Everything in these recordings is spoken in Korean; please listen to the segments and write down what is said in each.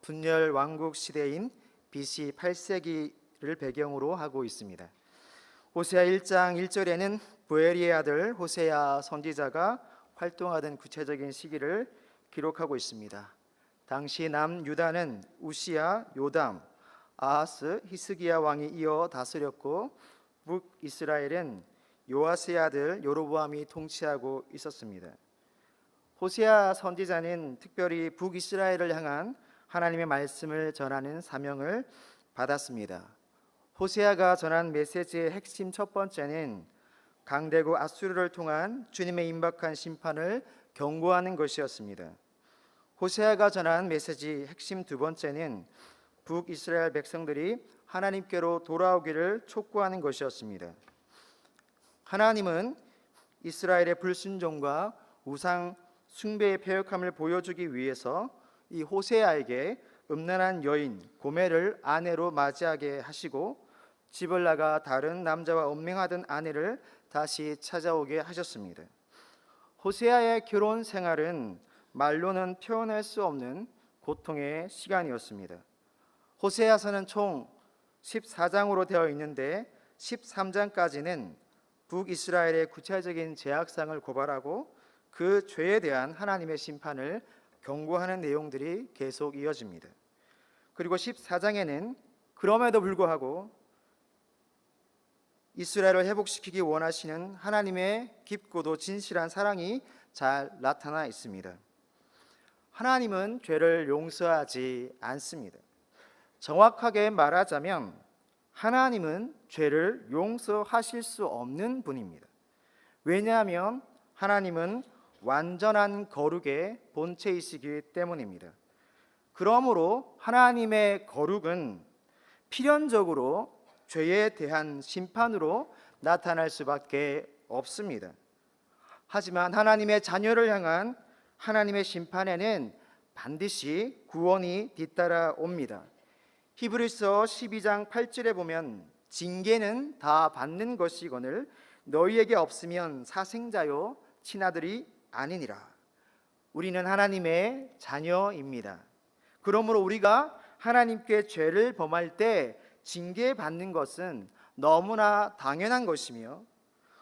분열 왕국 시대인 BC 8세기를 배경으로 하고 있습니다. 호세아 1장 1절에는 부엘리의 아들 호세아 선지자가 활동하던 구체적인 시기를 기록하고 있습니다. 당시 남유다는 우시야, 요담, 아하스, 히스기야 왕이 이어 다스렸고 북이스라엘은 요아스의 아들 여로보암이 통치하고 있었습니다. 호세아 선지자는 특별히 북이스라엘을 향한 하나님의 말씀을 전하는 사명을 받았습니다. 호세아가 전한 메시지의 핵심 첫 번째는 강대국 아수르를 통한 주님의 임박한 심판을 경고하는 것이었습니다. 호세아가 전한 메시지 핵심 두 번째는 북이스라엘 백성들이 하나님께로 돌아오기를 촉구하는 것이었습니다. 하나님은 이스라엘의 불순종과 우상 숭배의 패역함을 보여주기 위해서 이 호세아에게 음란한 여인 고멜을 아내로 맞이하게 하시고 집을 나가 다른 남자와 음행하던 아내를 다시 찾아오게 하셨습니다. 호세아의 결혼 생활은 말로는 표현할 수 없는 고통의 시간이었습니다. 호세아서는 총 14장으로 되어 있는데 13장까지는 북이스라엘의 구체적인 죄악상을 고발하고 그 죄에 대한 하나님의 심판을 경고하는 내용들이 계속 이어집니다. 그리고 14장에는 그럼에도 불구하고 이스라엘을 회복시키기 원하시는 하나님의 깊고도 진실한 사랑이 잘 나타나 있습니다. 하나님은 죄를 용서하지 않습니다. 정확하게 말하자면 하나님은 죄를 용서하실 수 없는 분입니다. 왜냐하면 하나님은 완전한 거룩의 본체이시기 때문입니다. 그러므로 하나님의 거룩은 필연적으로 죄에 대한 심판으로 나타날 수밖에 없습니다. 하지만 하나님의 자녀를 향한 하나님의 심판에는 반드시 구원이 뒤따라옵니다. 히브리서 12장 8절에 보면 징계는 다 받는 것이거늘 너희에게 없으면 사생자요 친아들이 아니니라. 우리는 하나님의 자녀입니다. 그러므로 우리가 하나님께 죄를 범할 때 징계받는 것은 너무나 당연한 것이며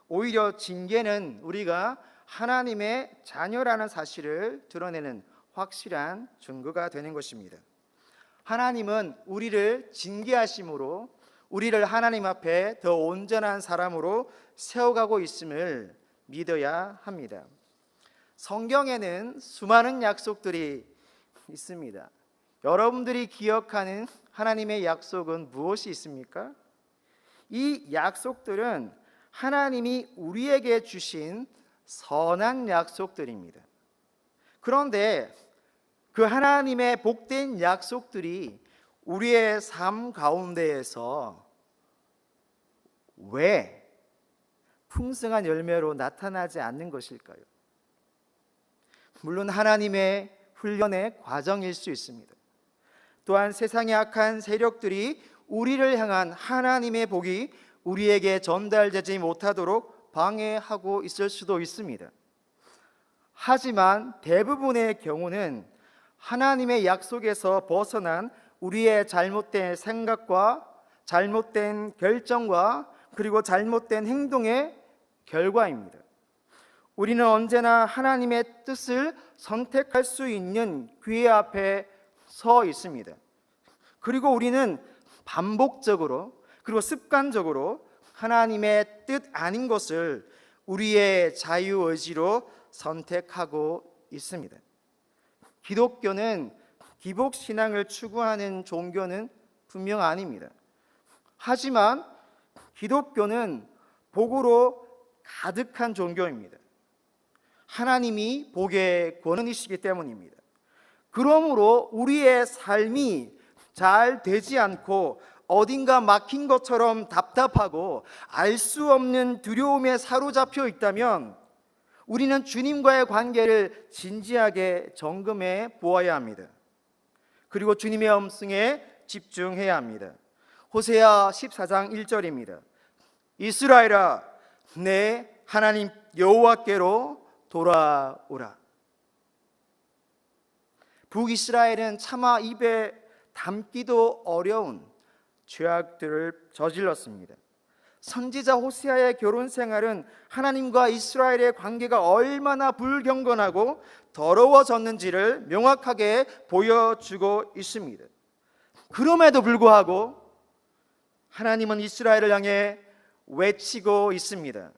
오히려 징계는 우리가 하나님의 자녀라는 사실을 드러내는 확실한 증거가 되는 것입니다. 하나님은 우리를 징계하심으로 우리를 하나님 앞에 더 온전한 사람으로 세워가고 있음을 믿어야 합니다. 성경에는 수많은 약속들이 있습니다. 여러분들이 기억하는 하나님의 약속은 무엇이 있습니까? 이 약속들은 하나님이 우리에게 주신 선한 약속들입니다. 그런데 그 하나님의 복된 약속들이 우리의 삶 가운데에서 왜 풍성한 열매로 나타나지 않는 것일까요? 물론 하나님의 훈련의 과정일 수 있습니다. 또한 세상의 악한 세력들이 우리를 향한 하나님의 복이 우리에게 전달되지 못하도록 방해하고 있을 수도 있습니다. 하지만 대부분의 경우는 하나님의 약속에서 벗어난 우리의 잘못된 생각과 잘못된 결정과 그리고 잘못된 행동의 결과입니다. 우리는 언제나 하나님의 뜻을 선택할 수 있는 기회 앞에 서 있습니다. 그리고 우리는 반복적으로 그리고 습관적으로 하나님의 뜻 아닌 것을 우리의 자유의지로 선택하고 있습니다. 기독교는 기복신앙을 추구하는 종교는 분명 아닙니다. 하지만 기독교는 복으로 가득한 종교입니다. 하나님이 복의 권능이시기 때문입니다. 그러므로 우리의 삶이 잘 되지 않고 어딘가 막힌 것처럼 답답하고 알 수 없는 두려움에 사로잡혀 있다면 우리는 주님과의 관계를 진지하게 점검해 보아야 합니다. 그리고 주님의 음성에 집중해야 합니다. 호세아 14장 1절입니다. 이스라엘아 내 하나님 여호와께로 돌아오라. 북이스라엘은 차마 입에 담기도 어려운 죄악들을 저질렀습니다. 선지자 호세아의 결혼 생활은 하나님과 이스라엘의 관계가 얼마나 불경건하고 더러워졌는지를 명확하게 보여주고 있습니다. 그럼에도 불구하고 하나님은 이스라엘을 향해 외치고 있습니다.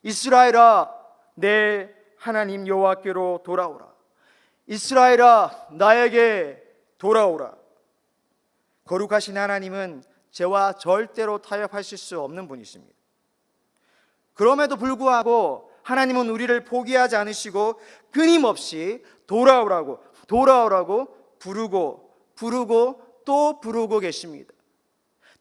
이스라엘아, 내 하나님 여호와께로 돌아오라. 이스라엘아, 나에게 돌아오라. 거룩하신 하나님은 죄와 절대로 타협하실 수 없는 분이십니다. 그럼에도 불구하고 하나님은 우리를 포기하지 않으시고 끊임없이 돌아오라고 부르고 또 부르고 계십니다.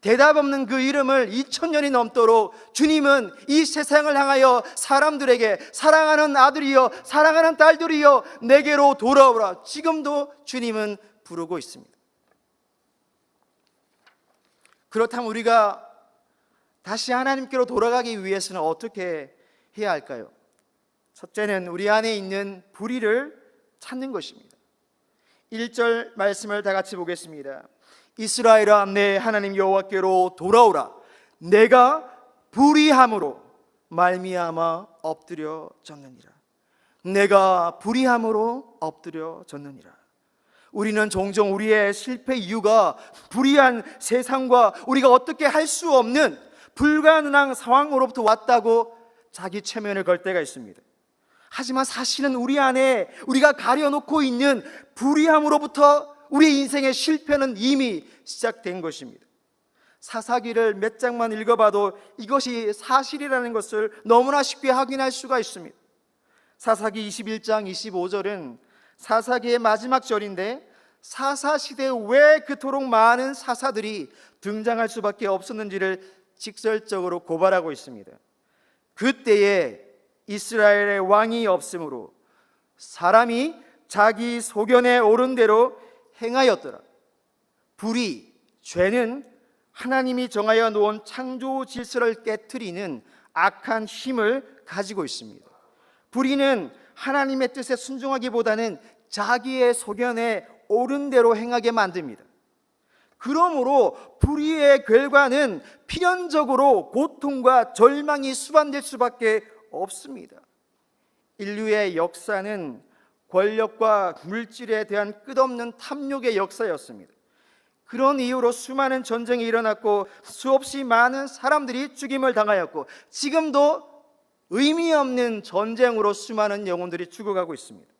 대답 없는 그 이름을 2000년이 넘도록 주님은 이 세상을 향하여 사람들에게 사랑하는 아들이여 사랑하는 딸들이여 내게로 돌아오라. 지금도 주님은 부르고 있습니다. 그렇다면 우리가 다시 하나님께로 돌아가기 위해서는 어떻게 해야 할까요? 첫째는 우리 안에 있는 불의를 찾는 것입니다. 1절 말씀을 다 같이 보겠습니다. 이스라엘아, 내 하나님 여호와께로 돌아오라. 내가 불의함으로 말미암아 엎드려졌느니라. 내가 불의함으로 엎드려졌느니라. 우리는 종종 우리의 실패 이유가 불의한 세상과 우리가 어떻게 할 수 없는 불가능한 상황으로부터 왔다고 자기 체면을 걸 때가 있습니다. 하지만 사실은 우리 안에 우리가 가려놓고 있는 불의함으로부터 우리 인생의 실패는 이미 시작된 것입니다. 사사기를 몇 장만 읽어봐도 이것이 사실이라는 것을 너무나 쉽게 확인할 수가 있습니다. 사사기 21장 25절은 사사기의 마지막 절인데 사사시대에 왜 그토록 많은 사사들이 등장할 수밖에 없었는지를 직설적으로 고발하고 있습니다. 그때에 이스라엘의 왕이 없으므로 사람이 자기 소견에 오른 대로 행하였더라. 불의, 죄는 하나님이 정하여 놓은 창조 질서를 깨트리는 악한 힘을 가지고 있습니다. 불의는 하나님의 뜻에 순종하기보다는 자기의 소견에 옳은 대로 행하게 만듭니다. 그러므로 불의의 결과는 필연적으로 고통과 절망이 수반될 수밖에 없습니다. 인류의 역사는 권력과 물질에 대한 끝없는 탐욕의 역사였습니다. 그런 이유로 수많은 전쟁이 일어났고 수없이 많은 사람들이 죽임을 당하였고 지금도 의미 없는 전쟁으로 수많은 영혼들이 죽어가고 있습니다.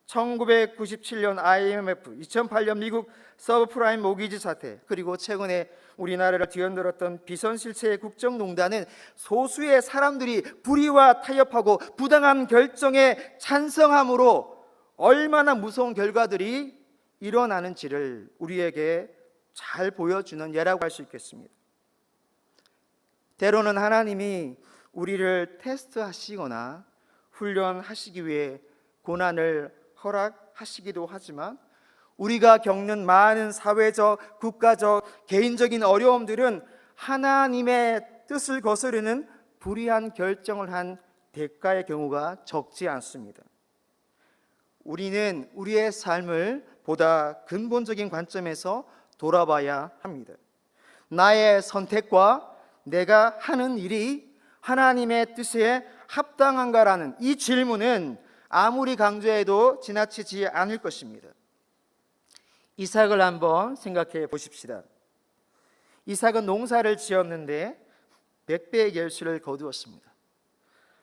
1997년 IMF, 2008년 미국 서브프라임 모기지 사태, 그리고 최근에 우리나라를 뒤흔들었던 비선실세 국정농단은 소수의 사람들이 불의와 타협하고 부당한 결정에 찬성함으로 얼마나 무서운 결과들이 일어나는지를 우리에게 잘 보여주는 예라고 할 수 있겠습니다. 때로는 하나님이 우리를 테스트하시거나 훈련하시기 위해 고난을 허락하시기도 하지만 우리가 겪는 많은 사회적, 국가적, 개인적인 어려움들은 하나님의 뜻을 거스르는 불의한 결정을 한 대가의 경우가 적지 않습니다. 우리는 우리의 삶을 보다 근본적인 관점에서 돌아봐야 합니다. 나의 선택과 내가 하는 일이 하나님의 뜻에 합당한가라는 이 질문은 아무리 강조해도 지나치지 않을 것입니다. 이삭을 한번 생각해 보십시다. 이삭은 농사를 지었는데 100배의 결실을 거두었습니다.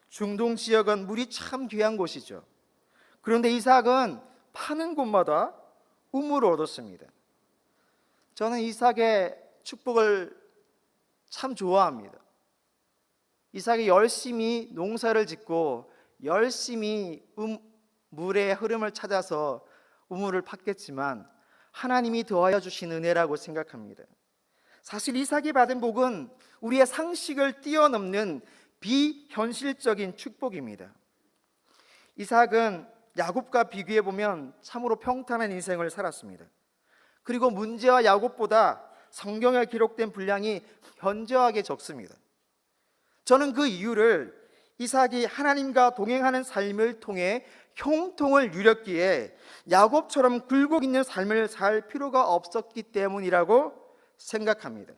중동 지역은 물이 참 귀한 곳이죠. 그런데 이삭은 파는 곳마다 우물을 얻었습니다. 저는 이삭의 축복을 참 좋아합니다. 이삭이 열심히 농사를 짓고 열심히 물의 흐름을 찾아서 우물을 팠겠지만 하나님이 더하여 주신 은혜라고 생각합니다. 사실 이삭이 받은 복은 우리의 상식을 뛰어넘는 비현실적인 축복입니다. 이삭은 야곱과 비교해 보면 참으로 평탄한 인생을 살았습니다. 그리고 문제와 야곱보다 성경에 기록된 분량이 현저하게 적습니다. 저는 그 이유를 이삭이 하나님과 동행하는 삶을 통해 형통을 누렸기에 야곱처럼 굴곡 있는 삶을 살 필요가 없었기 때문이라고 생각합니다.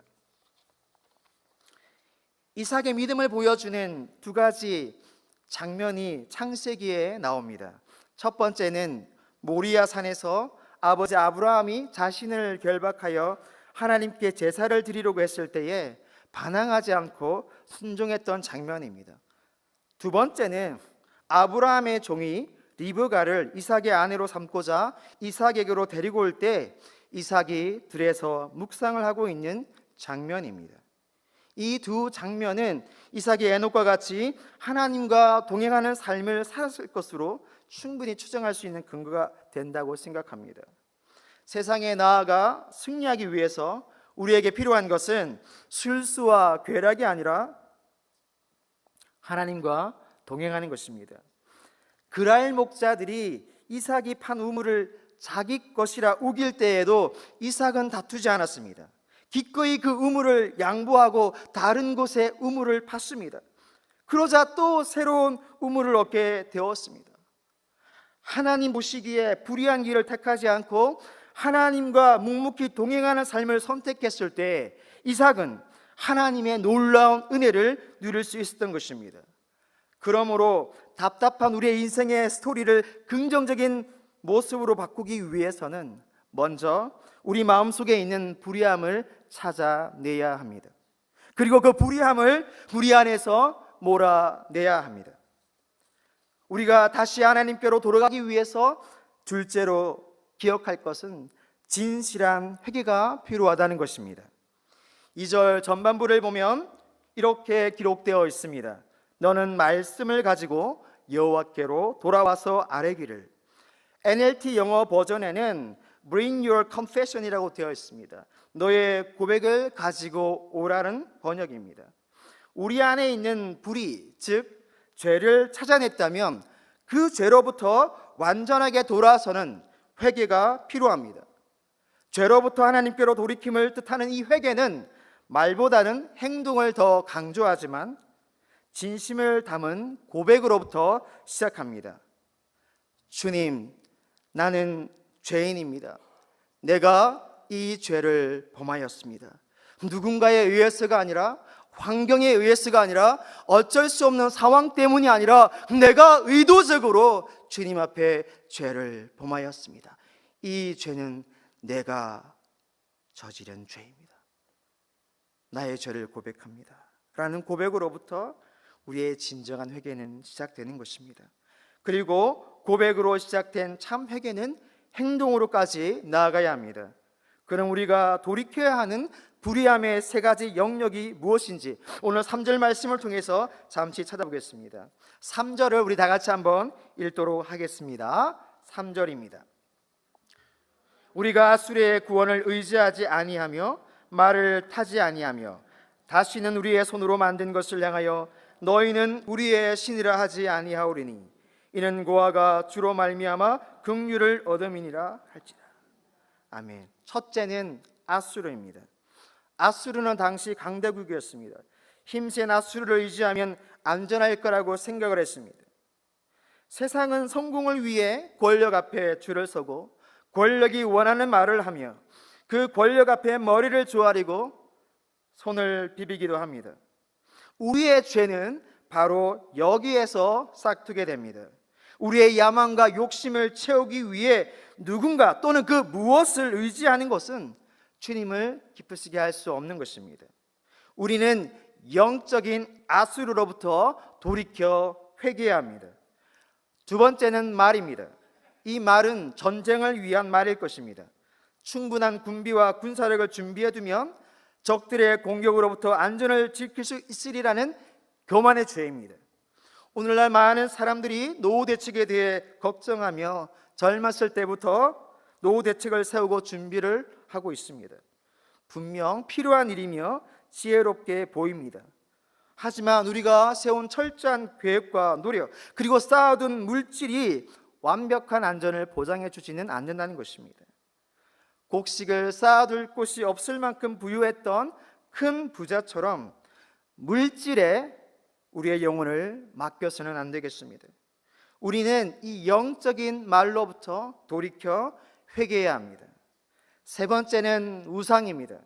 이삭의 믿음을 보여주는 두 가지 장면이 창세기에 나옵니다. 첫 번째는 모리아 산에서 아버지 아브라함이 자신을 결박하여 하나님께 제사를 드리려고 했을 때에 반항하지 않고 순종했던 장면입니다. 두 번째는 아브라함의 종이 리브가를 이삭의 아내로 삼고자 이삭에게로 데리고 올 때 이삭이 들에서 묵상을 하고 있는 장면입니다. 이 두 장면은 이삭이 에녹과 같이 하나님과 동행하는 삶을 살았을 것으로 충분히 추정할 수 있는 근거가 된다고 생각합니다. 세상에 나아가 승리하기 위해서 우리에게 필요한 것은 술수와 괴락이 아니라 하나님과 동행하는 것입니다. 그랄 목자들이 이삭이 판 우물을 자기 것이라 우길 때에도 이삭은 다투지 않았습니다. 기꺼이 그 우물을 양보하고 다른 곳에 우물을 팠습니다. 그러자 또 새로운 우물을 얻게 되었습니다. 하나님 보시기에 불의한 길을 택하지 않고 하나님과 묵묵히 동행하는 삶을 선택했을 때 이삭은 하나님의 놀라운 은혜를 누릴 수 있었던 것입니다. 그러므로 답답한 우리의 인생의 스토리를 긍정적인 모습으로 바꾸기 위해서는 먼저 우리 마음속에 있는 불의함을 찾아내야 합니다. 그리고 그 불의함을 우리 안에서 몰아내야 합니다. 우리가 다시 하나님께로 돌아가기 위해서 둘째로 기억할 것은 진실한 회개가 필요하다는 것입니다. 2절 전반부를 보면 이렇게 기록되어 있습니다. 너는 말씀을 가지고 여호와께로 돌아와서 아뢰기를. NLT 영어 버전에는 Bring your confession이라고 되어 있습니다. 너의 고백을 가지고 오라는 번역입니다. 우리 안에 있는 불의, 즉 죄를 찾아냈다면 그 죄로부터 완전하게 돌아서는 회개가 필요합니다. 죄로부터 하나님께로 돌이킴을 뜻하는 이 회개는 말보다는 행동을 더 강조하지만 진심을 담은 고백으로부터 시작합니다. 주님, 나는 죄인입니다. 내가 이 죄를 범하였습니다. 누군가에 의해서가 아니라, 환경에 의해서가 아니라, 어쩔 수 없는 상황 때문이 아니라 내가 의도적으로 주님 앞에 죄를 범하였습니다. 이 죄는 내가 저지른 죄입니다. 나의 죄를 고백합니다 라는 고백으로부터 우리의 진정한 회개는 시작되는 것입니다. 그리고 고백으로 시작된 참 회개는 행동으로까지 나아가야 합니다. 그럼 우리가 돌이켜야 하는 불의함의 세 가지 영역이 무엇인지 오늘 3절 말씀을 통해서 잠시 찾아보겠습니다. 3절을 우리 다 같이 한번 읽도록 하겠습니다. 3절입니다. 우리가 수레의 구원을 의지하지 아니하며 말을 타지 아니하며 다시는 우리의 손으로 만든 것을 향하여 너희는 우리의 신이라 하지 아니하오리니 이는 고아가 주로 말미암아 긍휼을 얻음이니라 할지라. 아멘. 첫째는 아수르입니다. 아수르는 당시 강대국이었습니다. 힘센 아수르를 의지하면 안전할 거라고 생각을 했습니다. 세상은 성공을 위해 권력 앞에 줄을 서고 권력이 원하는 말을 하며 그 권력 앞에 머리를 조아리고 손을 비비기도 합니다. 우리의 죄는 바로 여기에서 싹트게 됩니다. 우리의 야망과 욕심을 채우기 위해 누군가 또는 그 무엇을 의지하는 것은 주님을 기쁘시게 할 수 없는 것입니다. 우리는 영적인 아수르로부터 돌이켜 회개해야 합니다. 두 번째는 말입니다. 이 말은 전쟁을 위한 말일 것입니다. 충분한 군비와 군사력을 준비해두면 적들의 공격으로부터 안전을 지킬 수 있으리라는 교만의 죄입니다. 오늘날 많은 사람들이 노후 대책에 대해 걱정하며 젊었을 때부터 노후 대책을 세우고 준비를 하고 있습니다. 분명 필요한 일이며 지혜롭게 보입니다. 하지만 우리가 세운 철저한 계획과 노력 그리고 쌓아둔 물질이 완벽한 안전을 보장해 주지는 않는다는 것입니다. 곡식을 쌓아둘 곳이 없을 만큼 부유했던 큰 부자처럼 물질에 우리의 영혼을 맡겨서는 안 되겠습니다. 우리는 이 영적인 말로부터 돌이켜 회개해야 합니다. 세 번째는 우상입니다.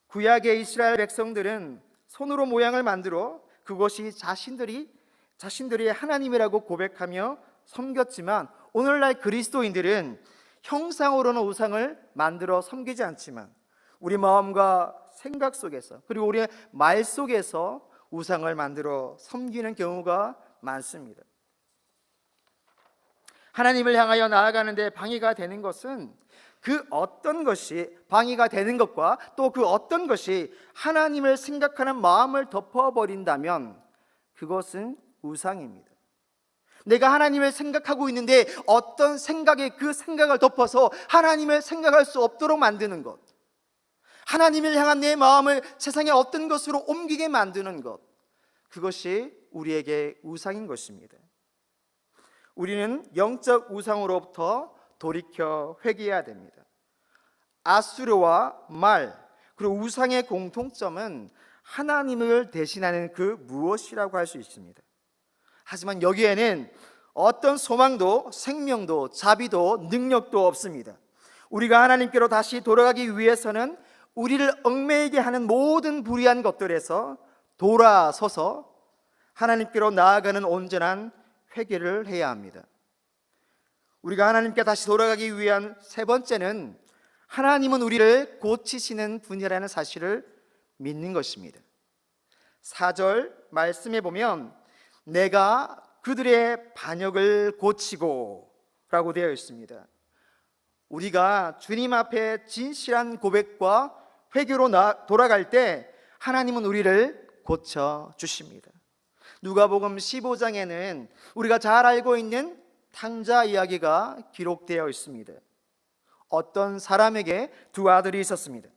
구약의 이스라엘 백성들은 손으로 모양을 만들어 그것이 자신들이 하나님이라고 고백하며 섬겼지만, 오늘날 그리스도인들은 형상으로는 우상을 만들어 섬기지 않지만 우리 마음과 생각 속에서, 그리고 우리의 말 속에서 우상을 만들어 섬기는 경우가 많습니다. 하나님을 향하여 나아가는데 방해가 되는 것은 그 어떤 것이 방해가 되는 것과 또 그 어떤 것이 하나님을 생각하는 마음을 덮어버린다면 그것은 우상입니다. 내가 하나님을 생각하고 있는데 어떤 생각에 그 생각을 덮어서 하나님을 생각할 수 없도록 만드는 것, 하나님을 향한 내 마음을 세상의 어떤 것으로 옮기게 만드는 것, 그것이 우리에게 우상인 것입니다. 우리는 영적 우상으로부터 돌이켜 회개해야 됩니다. 아수르와 말, 그리고 우상의 공통점은 하나님을 대신하는 그 무엇이라고 할 수 있습니다. 하지만 여기에는 어떤 소망도 생명도 자비도 능력도 없습니다. 우리가 하나님께로 다시 돌아가기 위해서는 우리를 얽매이게 하는 모든 불의한 것들에서 돌아서서 하나님께로 나아가는 온전한 회개를 해야 합니다. 우리가 하나님께 다시 돌아가기 위한 세 번째는 하나님은 우리를 고치시는 분이라는 사실을 믿는 것입니다. 4절 말씀에 보면 내가 그들의 반역을 고치고 라고 되어 있습니다. 우리가 주님 앞에 진실한 고백과 회개로 돌아갈 때 하나님은 우리를 고쳐주십니다. 누가복음 15장에는 우리가 잘 알고 있는 탕자 이야기가 기록되어 있습니다. 어떤 사람에게 두 아들이 있었습니다.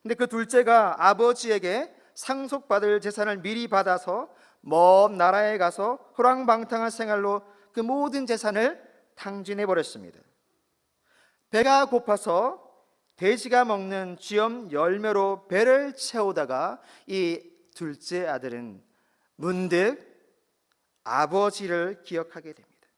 근데 그 둘째가 아버지에게 상속받을 재산을 미리 받아서 먼 나라에 가서 호랑방탕한 생활로 그 모든 재산을 탕진해 버렸습니다. 배가 고파서 돼지가 먹는 쥐엄 열매로 배를 채우다가 이 둘째 아들은 문득 아버지를 기억하게 됩니다.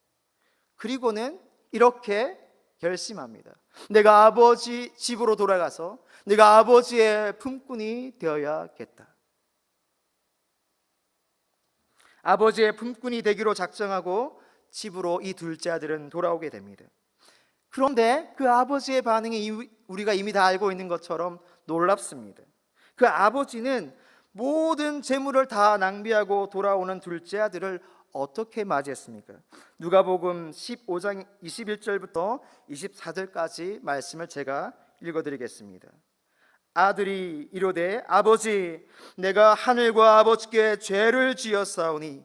그리고는 이렇게 결심합니다. 내가 아버지 집으로 돌아가서 내가 아버지의 품꾼이 되어야겠다. 아버지의 품꾼이 되기로 작정하고 집으로 이 둘째 아들은 돌아오게 됩니다. 그런데 그 아버지의 반응이 우리가 이미 다 알고 있는 것처럼 놀랍습니다. 그 아버지는 모든 재물을 다 낭비하고 돌아오는 둘째 아들을 어떻게 맞이했습니까? 누가복음 15장 21절부터 24절까지 말씀을 제가 읽어드리겠습니다. 아들이 이르되 아버지, 내가 하늘과 아버지께 죄를 지었사오니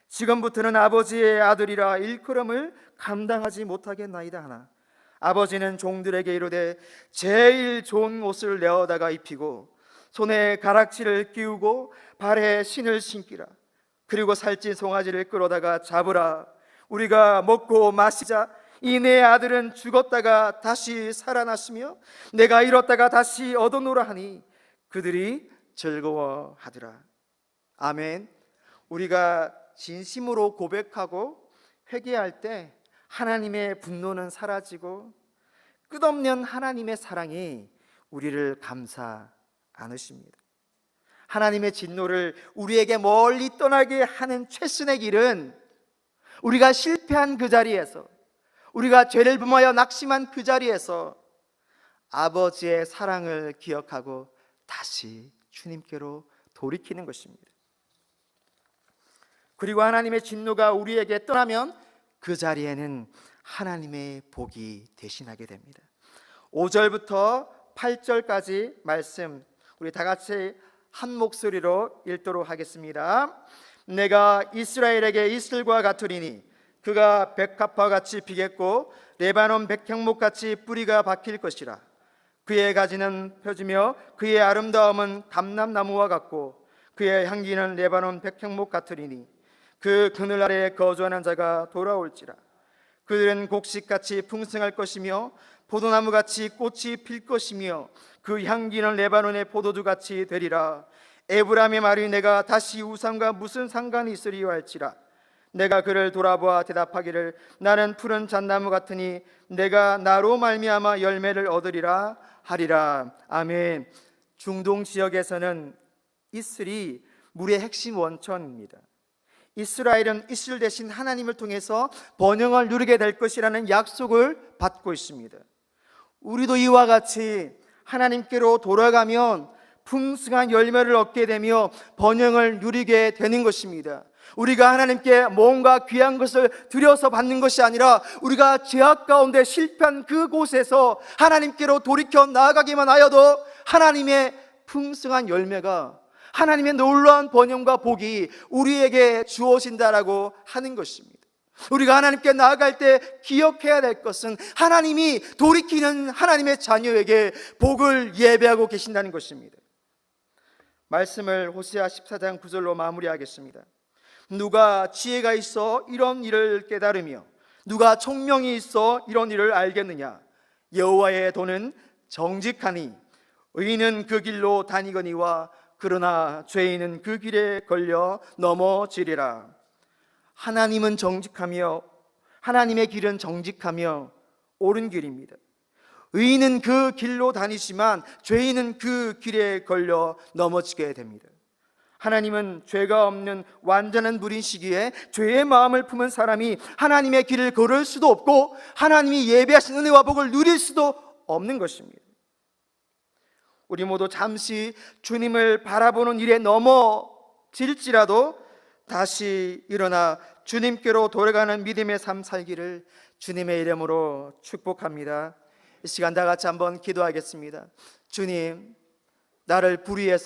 지금부터는 아버지의 아들이라 일컬음을 감당하지 못하겠나이다 하나, 아버지는 종들에게 이르되 제일 좋은 옷을 내어다가 입히고 손에 가락지를 끼우고 발에 신을 신기라. 그리고 살찐 송아지를 끌어다가 잡으라. 우리가 먹고 마시자. 이 내 아들은 죽었다가 다시 살아났으며 내가 잃었다가 다시 얻어노라 하니 그들이 즐거워하더라. 아멘. 우리가 진심으로 고백하고 회개할 때 하나님의 분노는 사라지고 끝없는 하나님의 사랑이 우리를 감싸 안으십니다. 하나님의 진노를 우리에게 멀리 떠나게 하는 최선의 길은 우리가 실패한 그 자리에서, 우리가 죄를 범하여 낙심한 그 자리에서 아버지의 사랑을 기억하고 다시 주님께로 돌이키는 것입니다. 그리고 하나님의 진노가 우리에게 떠나면 그 자리에는 하나님의 복이 대신하게 됩니다. 5절부터 8절까지 말씀 우리 다 같이 한 목소리로 읽도록 하겠습니다. 내가 이스라엘에게 이슬과 같으리니 그가 백합화 같이 피겠고 레바논 백향목 같이 뿌리가 박힐 것이라. 그의 가지는 펴지며 그의 아름다움은 감람나무와 같고 그의 향기는 레바논 백향목 같으리니 그 그늘 아래에 거주하는 자가 돌아올지라. 그들은 곡식같이 풍성할 것이며 포도나무같이 꽃이 필 것이며 그 향기는 레바논의 포도주같이 되리라. 에브라임의 말이 내가 다시 우상과 무슨 상관이 있으리요 할지라. 내가 그를 돌아보아 대답하기를 나는 푸른 잣나무 같으니 내가 나로 말미암아 열매를 얻으리라 하리라. 아멘. 중동 지역에서는 이슬이 물의 핵심 원천입니다. 이스라엘은 이슬 대신 하나님을 통해서 번영을 누리게 될 것이라는 약속을 받고 있습니다. 우리도 이와 같이 하나님께로 돌아가면 풍성한 열매를 얻게 되며 번영을 누리게 되는 것입니다. 우리가 하나님께 뭔가 귀한 것을 드려서 받는 것이 아니라 우리가 죄악 가운데 실패한 그곳에서 하나님께로 돌이켜 나아가기만 하여도 하나님의 풍성한 열매가, 하나님의 놀라운 번영과 복이 우리에게 주어진다라고 하는 것입니다. 우리가 하나님께 나아갈 때 기억해야 될 것은 하나님이 돌이키는 하나님의 자녀에게 복을 예배하고 계신다는 것입니다. 말씀을 호세아 14장 9절로 마무리하겠습니다. 누가 지혜가 있어 이런 일을 깨달으며 누가 총명이 있어 이런 일을 알겠느냐. 여호와의 도는 정직하니 의인은 그 길로 다니거니와 그러나 죄인은 그 길에 걸려 넘어지리라. 하나님은 정직하며 하나님의 길은 정직하며 옳은 길입니다. 의인은 그 길로 다니지만 죄인은 그 길에 걸려 넘어지게 됩니다. 하나님은 죄가 없는 완전한 분이시기에 죄의 마음을 품은 사람이 하나님의 길을 걸을 수도 없고 하나님이 예배하신 은혜와 복을 누릴 수도 없는 것입니다. 우리 모두 잠시 주님을 바라보는 일에 넘어질지라도 다시 일어나 주님께로 돌아가는 믿음의 삶 살기를 주님의 이름으로 축복합니다. 이 시간 다 같이 한번 기도하겠습니다. 주님, 나를 불의해서